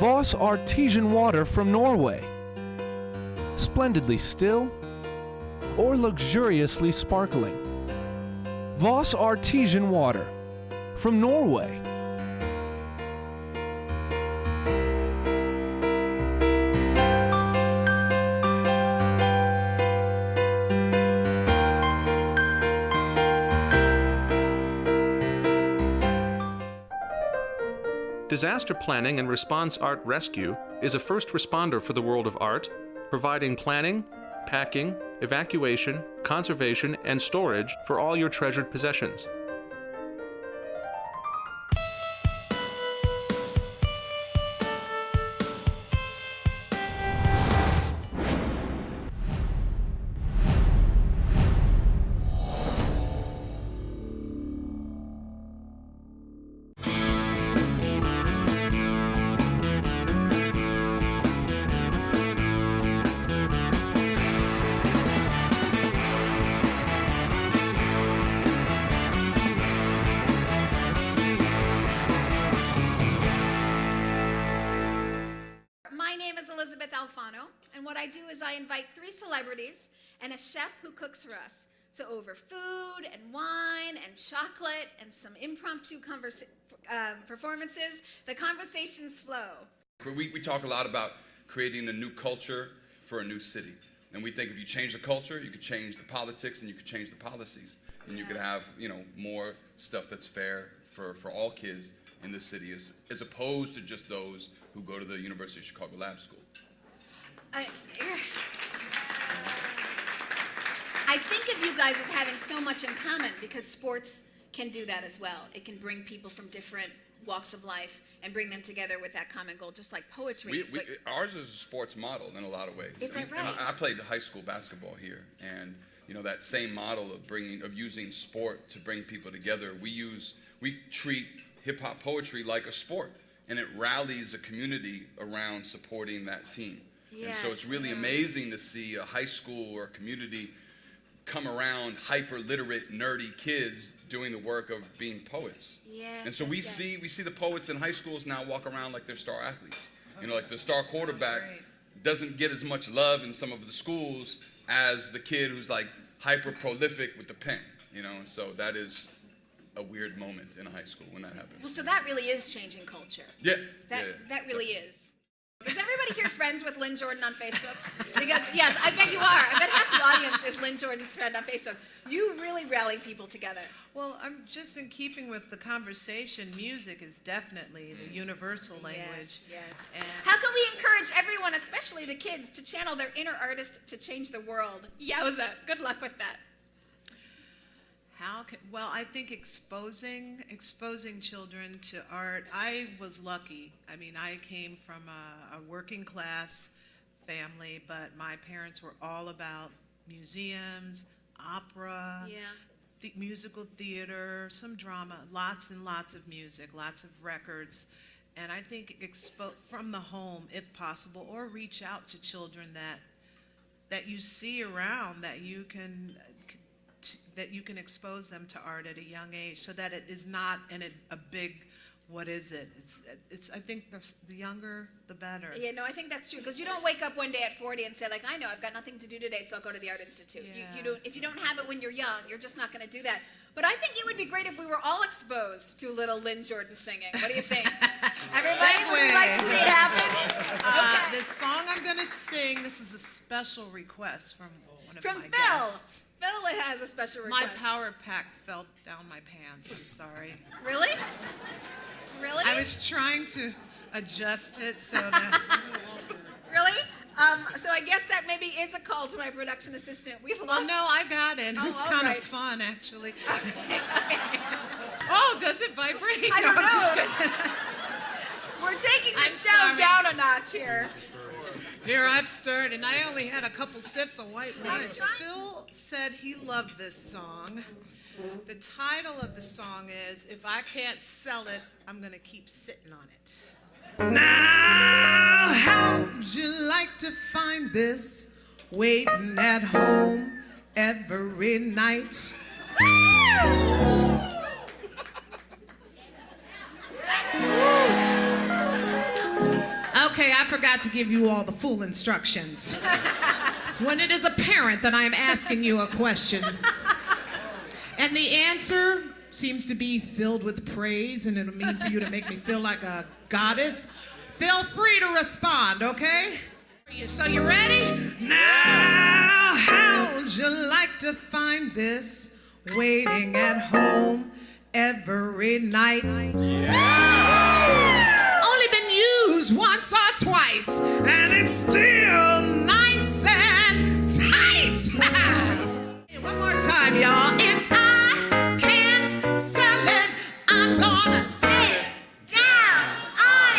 Voss artesian water from Norway. Splendidly still or luxuriously sparkling. Voss artesian water from Norway. Disaster Planning and Response Art Rescue is a first responder for the world of art, providing planning, packing, evacuation, conservation, and storage for all your treasured possessions. My name is Elysabeth Alfano, and what I do is I invite 3 celebrities and a chef who cooks for us. So over food and wine and chocolate and some impromptu performances, the conversations flow. We talk a lot about creating a new culture for a new city. And we think if you change the culture, you could change the politics and you could change the policies. And you could have, more stuff that's fair for all kids in the city as opposed to just those who go to the University of Chicago Lab School. I think of you guys as having so much in common because sports can do that as well. It can bring people from different walks of life and bring them together with that common goal, just like poetry. Ours is a sports model in a lot of ways. Is that right? And I played high school basketball here, and that same model of using sport to bring people together. We treat hip-hop poetry like a sport, and it rallies a community around supporting that team. Yes, and so it's really amazing to see a high school or a community come around hyper-literate, nerdy kids doing the work of being poets. Yes, and so we see the poets in high schools now walk around like they're star athletes. Like the star quarterback doesn't get as much love in some of the schools as the kid who's like hyper-prolific with the pen. So that is a weird moment in a high school when that happens. Well, so that really is changing culture. Yeah. That really is. Is everybody here friends with Lynn Jordan on Facebook? Because, yes, I bet you are. I bet half the audience is Lynn Jordan's friend on Facebook. You really rally people together. Well, I'm just in keeping with the conversation. Music is definitely the universal language. Yes. And how can we encourage everyone, especially the kids, to channel their inner artist to change the world? Yowza. Good luck with that. Well, I think exposing children to art. I was lucky. I mean, I came from a working class family, but my parents were all about museums, opera, musical theater, some drama, lots and lots of music, lots of records. And I think from the home, if possible, or reach out to children that you see around, that you can expose them to art at a young age, so that it is not a big, what is it? It's I think the younger, the better. Yeah, no, I think that's true, because you don't wake up one day at 40 and say, like, I know, I've got nothing to do today, so I'll go to the Art Institute. Yeah. If you don't have it when you're young, you're just not going to do that. But I think it would be great if we were all exposed to little Lynn Jordan singing. What do you think? Everybody, would you like to see it happen? The song I'm going to sing, this is a special request from one of my Phil. guests. Phil has a special request. My power pack fell down my pants. I'm sorry. Really? Really? I was trying to adjust it so that... Really? So I guess that maybe is a call to my production assistant. We've lost... Oh, no, I got it. Oh, it's kind of fun, actually. Oh, does it vibrate? I don't know. I'm just kidding. We're taking the show down a notch here. Here I've stirred, and I only had a couple sips of white wine. That's right. Phil said he loved this song. The title of the song is, If I Can't Sell It, I'm Gonna Keep Sitting on It. Now, how'd you like to find this waiting at home every night? forgot to give you all the full instructions. When it is apparent that I am asking you a question, and the answer seems to be filled with praise, and it'll mean for you to make me feel like a goddess, feel free to respond, okay? So you ready? Now, how would you like to find this waiting at home every night? Yeah. Only been used once or twice, and it's still nice and tight. One more time, y'all. If I can't sell it, I'm gonna Sit down on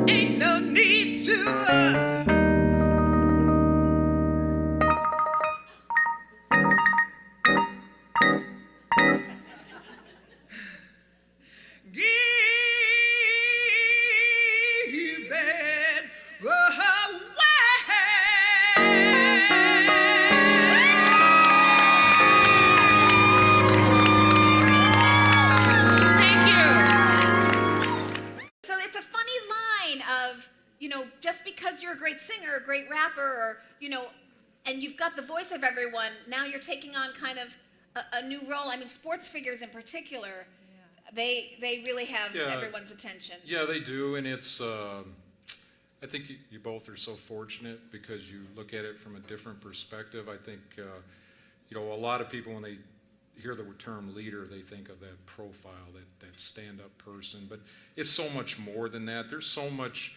it. ain't no need to. Give it Thank you. So it's a funny line of, just because you're a great singer, a great rapper, or, and you've got the voice of everyone, now you're taking on kind of a new role. I mean, sports figures in particular, they really have everyone's attention. Yeah, they do, and it's, I think you both are so fortunate because you look at it from a different perspective. I think, a lot of people, when they hear the term leader, they think of that profile, that stand-up person, but it's so much more than that. There's so much,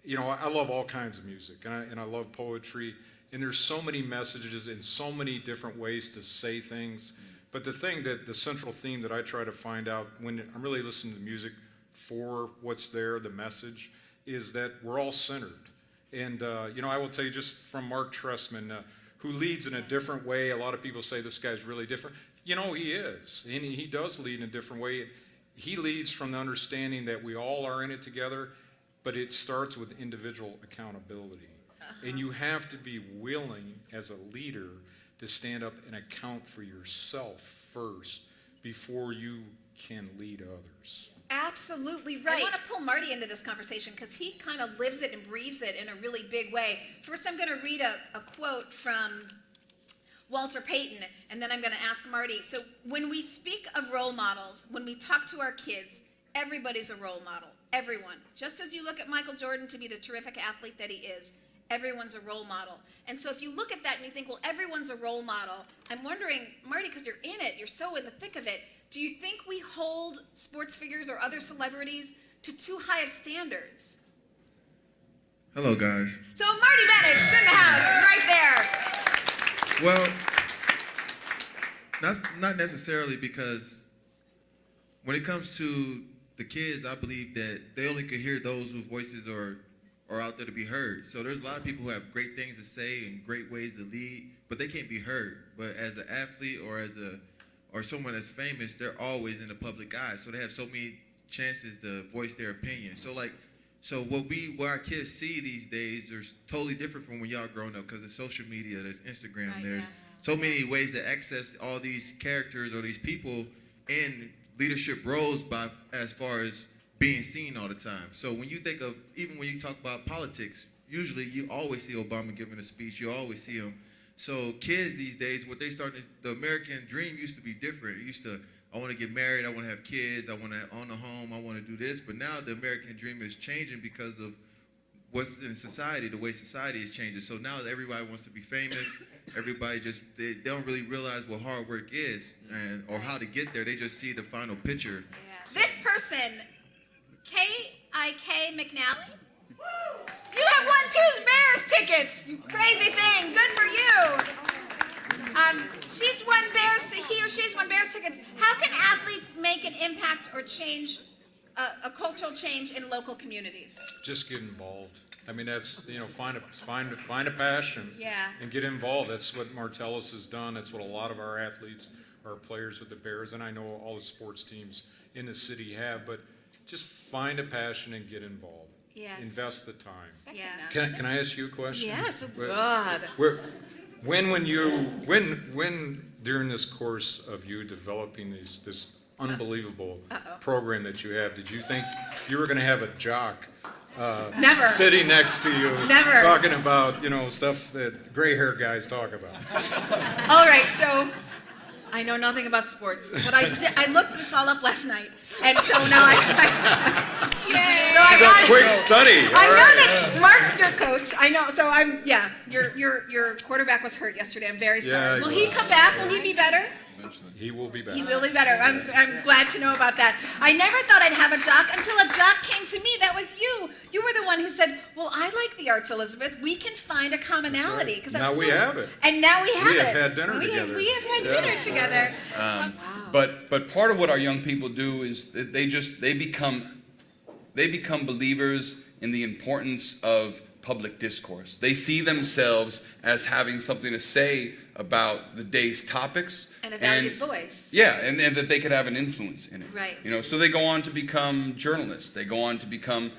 I love all kinds of music, and I love poetry, and there's so many messages in so many different ways to say things. But the central theme that I try to find out when I'm really listening to music for what's there, the message, is that we're all centered. And, I will tell you just from Mark Trestman, who leads in a different way. A lot of people say this guy's really different. He is, and he does lead in a different way. He leads from the understanding that we all are in it together, but it starts with individual accountability. And you have to be willing as a leader to stand up and account for yourself first before you can lead others. Absolutely right. I want to pull Marty into this conversation because he kind of lives it and breathes it in a really big way. First, I'm going to read a quote from Walter Payton, and then I'm going to ask Marty. So when we speak of role models, when we talk to our kids, everybody's a role model. Everyone. Just as you look at Michael Jordan to be the terrific athlete that he is, everyone's a role model. And so if you look at that and you think, well, everyone's a role model, I'm wondering, Marty, because you're in it, you're so in the thick of it, do you think we hold sports figures or other celebrities to too high of standards? Hello, guys. So Marty Bennett's in the house, right there. Well, that's not necessarily, because when it comes to the kids, I believe that they only can hear those whose voices are out there to be heard. So there's a lot of people who have great things to say and great ways to lead, but they can't be heard. But as an athlete or someone that's famous, they're always in the public eye. So they have so many chances to voice their opinion. So what our kids see these days are totally different from when y'all growing up, because of social media, there's Instagram, there's so many ways to access all these characters or these people in leadership roles as far as being seen all the time. So when you think of, even when you talk about politics, usually you always see Obama giving a speech, you always see him. So kids these days, the American dream used to be different. It used to, I want to get married, I want to have kids, I want to own a home, I want to do this. But now the American dream is changing because of what's in society, the way society is changing. So now everybody wants to be famous. Everybody they don't really realize what hard work is or how to get there. They just see the final picture. Yeah. This person, K.I.K. McNally, you have won 2 Bears tickets. You crazy thing. Good for you. She's won Bears tickets. How can athletes make an impact or change a cultural change in local communities? Just get involved. I mean, that's, find a passion and get involved. That's what Martellus has done. That's what a lot of our athletes, our players with the Bears, and I know all the sports teams in the city have, but just find a passion and get involved. Yes. Invest the time. Yeah. Can I ask you a question? Yes, God. When during this course of you developing this unbelievable program that you have, did you think you were going to have a jock Never. sitting next to you, Never. talking about, stuff that gray hair guys talk about. All right, so I know nothing about sports, but I looked this all up last night, and so now Yay! So I got Quick study. I know that Mark's your coach. I know. So your quarterback was hurt yesterday. I'm very sorry. Yeah, Will he come back? Will he be better? He will be back. He will be better. I'm glad to know about that. I never thought I'd have a jock until a jock came to me. That was you. You were the one who said, "Well, I like the arts, Elizabeth. We can find a commonality." Right. Now we have it. And now we have it. We have had dinner together. We have had dinner together. Wow. But part of what our young people do is that they become believers in the importance of public discourse. They see themselves as having something to say about the day's topics. And a valued voice. Yeah, and that they could have an influence in it. Right. So they go on to become journalists. They go on to become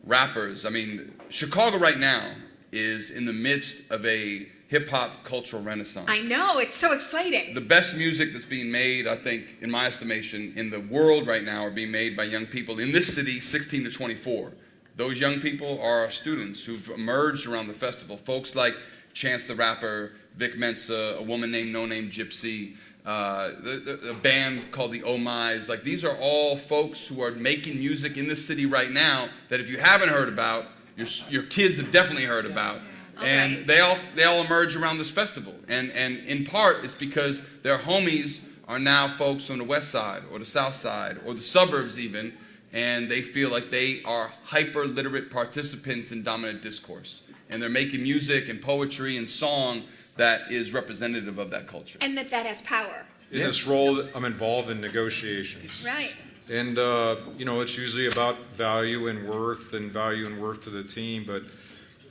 rappers. I mean, Chicago right now is in the midst of a hip-hop cultural renaissance. I know. It's so exciting. The best music that's being made, I think, in my estimation, in the world right now are being made by young people in this city, 16 to 24. Those young people are our students who've emerged around the festival. Folks like Chance the Rapper, Vic Mensa, a woman named No Name Gypsy, a band called the Oh My's. Like, these are all folks who are making music in this city right now that if you haven't heard about, your kids have definitely heard about. And they all emerge around this festival. And in part, it's because their homies are now folks from the west side or the south side or the suburbs even, and they feel like they are hyper-literate participants in dominant discourse. And they're making music and poetry and song that is representative of that culture. And that has power. In this role, I'm involved in negotiations. Right. And, it's usually about value and worth to the team. But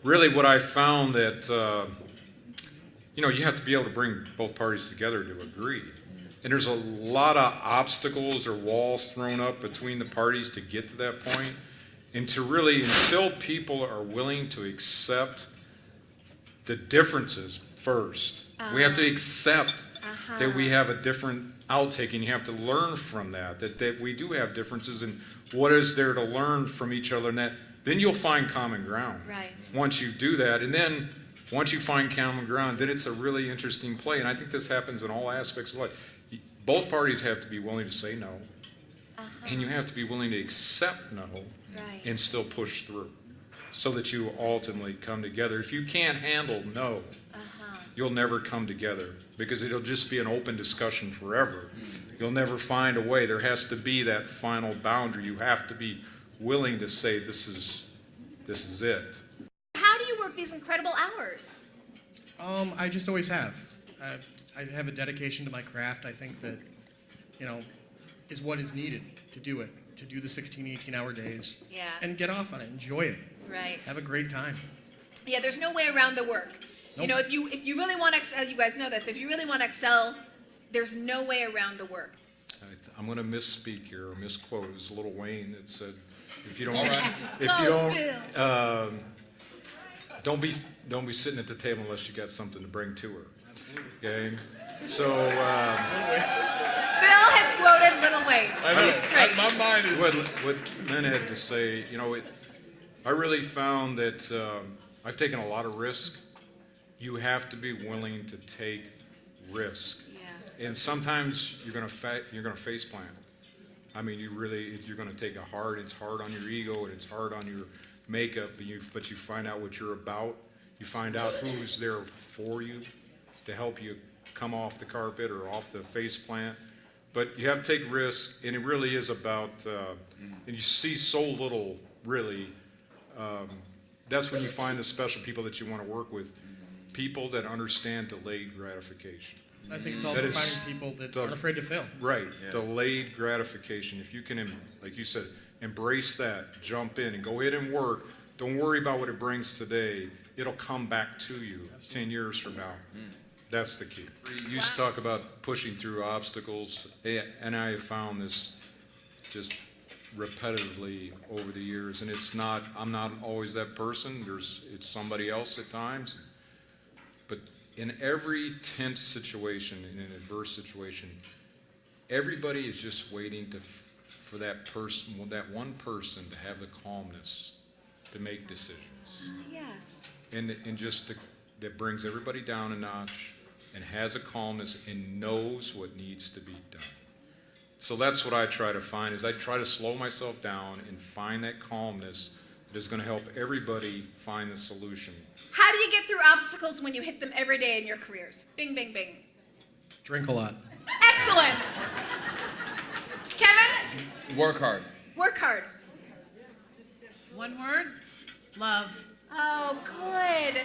really what I found that, you have to be able to bring both parties together to agree. And there's a lot of obstacles or walls thrown up between the parties to get to that point. And to really, until people are willing to accept the differences first, we have to accept that we have a different outtake, and you have to learn from that we do have differences, and what is there to learn from each other, and then you'll find common ground. Right. Once you do that, and then once you find common ground, then it's a really interesting play, and I think this happens in all aspects of life. Both parties have to be willing to say no, and you have to be willing to accept no, and still push through, so that you ultimately come together. If you can't handle no, you'll never come together, because it'll just be an open discussion forever. You'll never find a way. There has to be that final boundary. You have to be willing to say, this is it. How do you work these incredible hours? I just always have. I have a dedication to my craft. I think that, is what is needed to do it, to do the 16, 18-hour days. Yeah. And get off on it, enjoy it. Right. Have a great time. Yeah, there's no way around the work. Nope. If you really want to excel, you guys know this, if you really want to excel, there's no way around the work. I'm going to misspeak here, or misquote. It was Little Wayne that said, if you don't be sitting at the table unless you got something to bring to her. Absolutely. Okay? So, Phil has quoted Little Wayne. I know. It's great. My mind is... what Lynn had to say, I really found that I've taken a lot of risk. You have to be willing to take risk. Yeah. And sometimes you're going to face plant. I mean, you're going to take it's hard on your ego, and it's hard on your makeup, but you find out what you're about. You find out who's there for you to help you come off the carpet or off the face plant. But you have to take risks, and it really is about, and you see so little, really. That's when you find the special people that you want to work with, people that understand delayed gratification. I think it's also finding people that aren't afraid to fail. Right, delayed gratification. If you can, like you said, embrace that, jump in and go in and work. Don't worry about what it brings today. It'll come back to you 10 years from now. That's the key. You used to talk about pushing through obstacles, and I have found this just repetitively over the years, and I'm not always that person. It's somebody else at times. But in every tense situation, in an adverse situation, everybody is just waiting for that one person to have the calmness to make decisions. Yes. And just that brings everybody down a notch and has a calmness and knows what needs to be done. So that's what I try to find, is I try to slow myself down and find that calmness that is going to help everybody find the solution. How do you get through obstacles when you hit them every day in your careers? Bing, bing, bing. Drink a lot. Excellent. Kevin? Work hard. Work hard. One word, love. Oh, good.